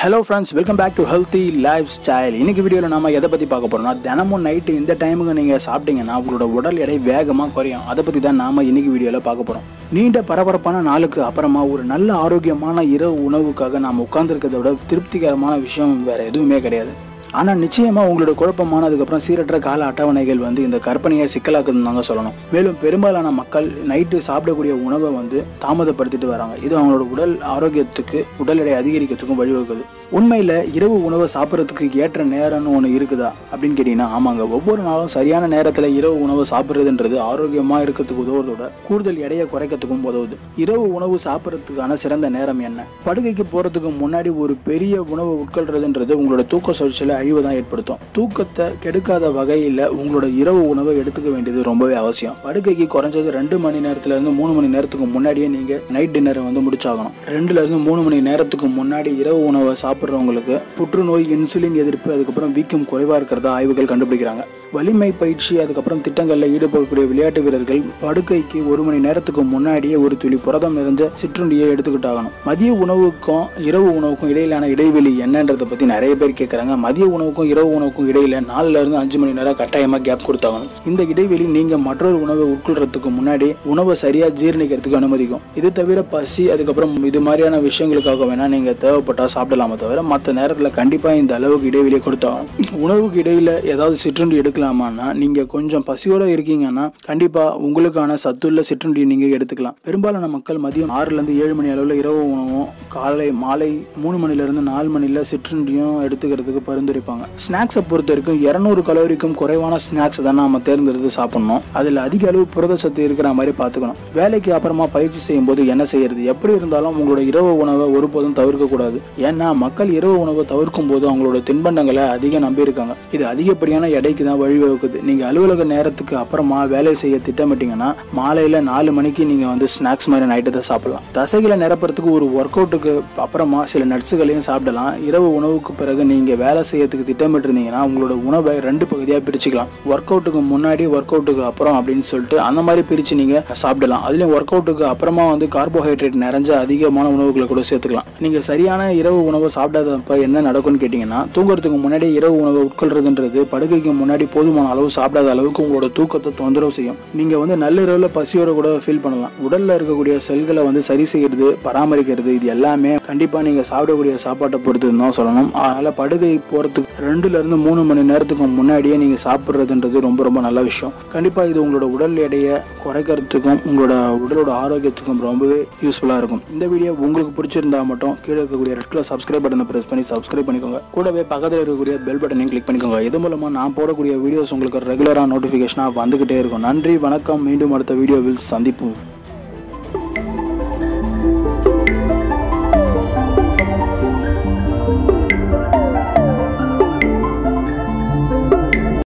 Hello friends, welcome back to Healthy Lifestyle. இன்னைக்கு வீடியோல நாம எதை பத்தி பார்க்க போறோம்னா தினமும் நைட் இந்த டைமுக்கு நீங்க சாப்பிட்டீங்கன்னா உங்களோட உடல் எடை வேகமா குறையும். அத பத்தி தான் நாம இன்னைக்கு வீடியோல பார்க்க போறோம். நீண்ட பரபரப்பான நாளுக்கு அப்புறமா ஒரு நல்ல ஆரோக்கியமான இரவு உணவுக்காக நாம உட்கார்ந்திருக்கிறத விட திருப்திகரமான விஷயம் வேற எதுவுமே கிடையாது. ஆனால் நிச்சயமாக உங்களோட குழப்பமான அதுக்கப்புறம் சீரற்ற கால அட்டவணைகள் இந்த கற்பனையை சிக்கலாக்குதுன்னு தாங்க சொல்லணும். மேலும் பெரும்பாலான மக்கள் நைட்டு சாப்பிடக்கூடிய உணவை தாமதப்படுத்திட்டு வராங்க. இது அவங்களோட உடல் ஆரோக்கியத்துக்கு உடல் எடை அதிகரிக்கிறதுக்கும் வழிவகுக்குது. உண்மையில் இரவு உணவை சாப்பிட்றதுக்கு ஏற்ற நேரம்னு ஒன்று இருக்குதா அப்படின்னு கேட்டிங்கன்னா ஆமாங்க. ஒவ்வொரு நாளும் சரியான நேரத்தில் இரவு உணவை சாப்பிட்றதுன்றது ஆரோக்கியமாக இருக்கிறதுக்கு உதவுறதோட கூடுதல் எடையை குறைக்கிறதுக்கும் உதவுது. இரவு உணவு சாப்பிட்றதுக்கான சிறந்த நேரம் என்ன? படுக்கைக்கு போகிறதுக்கு முன்னாடி ஒரு பெரிய உணவை உட்கொள்றதுன்றது உங்களோட தூக்க சுழற்சியில் அழிவு தான் ஏற்படுத்தும். தூக்கத்தை கெடுக்காத வகையில் உங்களோட இரவு உணவை எடுத்துக்க வேண்டியது ரொம்பவே அவசியம். படுக்கைக்கு குறைஞ்சது 2 மணி நேரத்துலேருந்து 3 மணி நேரத்துக்கு முன்னாடியே நீங்கள் நைட் டின்னரை முடிச்சாகணும். 2லேருந்து 3 மணி நேரத்துக்கு முன்னாடி இரவு உணவை சாப்பிட்றவங்களுக்கு புற்றுநோய், இன்சுலின் எதிர்ப்பு, அதுக்கப்புறம் வீக்கம் குறைவாக இருக்கிறதா ஆய்வுகள் கண்டுபிடிக்கிறாங்க. வலிமை பயிற்சி அதுக்கப்புறம் திட்டங்களில் ஈடுபடக்கூடிய விளையாட்டு வீரர்கள் படுக்கைக்கு 1 மணி நேரத்துக்கு முன்னாடியே ஒரு துளி புரதம் நிறைஞ்ச சிற்றுண்டியை எடுத்துக்கிட்டாகணும். மதிய உணவுக்கும் இரவு உணவுக்கும் இடையிலான இடைவெளி என்னன்றதை பற்றி நிறைய பேர் கேட்குறாங்க. மதிய உணவுக்கும் இரவு உணவுக்கும் இடையில 4லேருந்து 5 மணி நேரம் கட்டாயமாக கேப் கொடுத்தாகணும். இந்த இடைவெளி நீங்கள் மற்றொரு உணவை உட்கொள்றதுக்கு முன்னாடி உணவை சரியாக ஜீரணிக்கிறதுக்கு அனுமதிக்கும். இது தவிர பசி அதுக்கப்புறம் இது மாதிரியான விஷயங்களுக்காக வேணால் நீங்கள் தேவைப்பட்டால் சாப்பிடலாமே தவிர மற்ற நேரத்தில் கண்டிப்பாக இந்த அளவுக்கு இடைவெளியை கொடுத்தாகணும். உணவுக்கு இடையில ஏதாவது சிற்றுண்டி எடுக்கலாமான்னா நீங்கள் கொஞ்சம் பசியோடு இருக்கீங்கன்னா கண்டிப்பாக உங்களுக்கான சத்துள்ள சிற்றுண்டி நீங்கள் எடுத்துக்கலாம். பெரும்பாலான மக்கள் மதியம் 6லேருந்து 7 மணி அளவில் இரவு உணவும் மாலை 3 மணிலேருந்து 4 மணியில் சிற்றுண்டியும் எடுத்துக்கிறதுக்கு பரிந்துரைப்பாங்க. ஸ்நாக்ஸை பொறுத்த வரைக்கும் 200 கலோரிக்கும் குறைவான ஸ்நாக்ஸ் தான் நம்ம தேர்ந்தெடுத்து சாப்பிடணும். அதில் அதிக அளவு புரத சத்து இருக்கிற மாதிரி பார்த்துக்கணும். வேலைக்கு அப்புறமா பயிற்சி செய்யும் போது என்ன செய்யறது? எப்படி இருந்தாலும் உங்களோட இரவு உணவை ஒருபோதும் தவிர்க்க கூடாது. ஏன்னா மக்கள் இரவு உணவை தவிர்க்கும் போது அவங்களோட தின்பண்டங்களை அதிகம் நம்பி இருக்காங்க. இது அதிகப்படியான எடைக்கு தான் வழிவகுக்குது. நீங்க அலுவலக நேரத்துக்கு அப்புறமா வேலை செய்ய திட்டமிட்டீங்கன்னா மாலையில 4 மணிக்கு நீங்க ஸ்நாக்ஸ் மாதிரி நைட்டு சாப்பிடலாம். தசைகளை நிரப்புறதுக்கு ஒரு ஒர்க் அவுட்டுக்கு அப்புறமா சில நட்ஸுகளையும் சாப்பிடலாம். இரவு உணவுக்கு பிறகு நீங்க வேலை செய்யறதுக்கு திட்டமிட்டு இருந்தீங்கன்னா உங்களோட உணவை 2 பகுதியாக பிரிச்சுக்கலாம். ஒர்க் அவுட்டுக்கு முன்னாடி, ஒர்க் அவுட்டுக்கு அப்புறம் அப்படின்னு சொல்லிட்டு அந்த மாதிரி பிரிச்சு நீங்க சாப்பிடலாம். அதுலயும் ஒர்க் அவுட்டுக்கு அப்புறமா கார்போஹைட்ரேட் நிறைஞ்ச அதிகமான உணவுகளை கூட சேர்த்துக்கலாம். நீங்க சரியான இரவு உணவை சாப்பிடாதப்ப என்ன நடக்கும்னு கேட்டீங்கன்னா தூங்குறதுக்கு முன்னாடி இரவு உணவை உட்கொள்றதுன்றது படுக்கைக்கு முன்னாடி போதுமான அளவு சாப்பிடாத அளவுக்கு உங்களோட தூக்கத்தை தொந்தரவு செய்யும். நீங்க நள்ளிரவுல பசியோட கூட ஃபீல் பண்ணலாம். உடல்ல இருக்கக்கூடிய செல்களை சரி செய்யறது, பராமரிக்கிறது, இது எல்லாமே கண்டிப்பா நீங்க சாப்பிடக்கூடிய சாப்பாட்டை பொறுத்து தான் சொல்லணும். அதனால படுக்கை போறதுக்கு 2லேருந்து 3 மணி நேரத்துக்கு முன்னாடியே நீங்க சாப்பிட்றதுன்றது ரொம்ப ரொம்ப நல்ல விஷயம். கண்டிப்பா இது உங்களோட உடல் எடையை குறைக்கிறதுக்கும் உங்களோட உடலோட ஆரோக்கியத்துக்கும் ரொம்பவே யூஸ்ஃபுல்லா இருக்கும். இந்த வீடியோ உங்களுக்கு பிடிச்சிருந்தா மட்டும் கீழே இருக்கக்கூடிய ரெட் கலர் சப்ஸ்கிரைப் பட்டனை பிரஸ் பண்ணி சப்ஸ்கிரைப் பண்ணிக்கோங்க. கூடவே பக்கத்தில் இருக்கக்கூடிய பெல் பட்டனையும் கிளிக் பண்ணிக்கோங்க. இது மூலமா நான் போடக்கூடிய வீடியோஸ் உங்களுக்கு ரெகுலரா நோட்டிபிகேஷனா வந்துகிட்டே இருக்கும். நன்றி, வணக்கம். மீண்டும் அடுத்த வீடியோவில் சந்திப்போம்.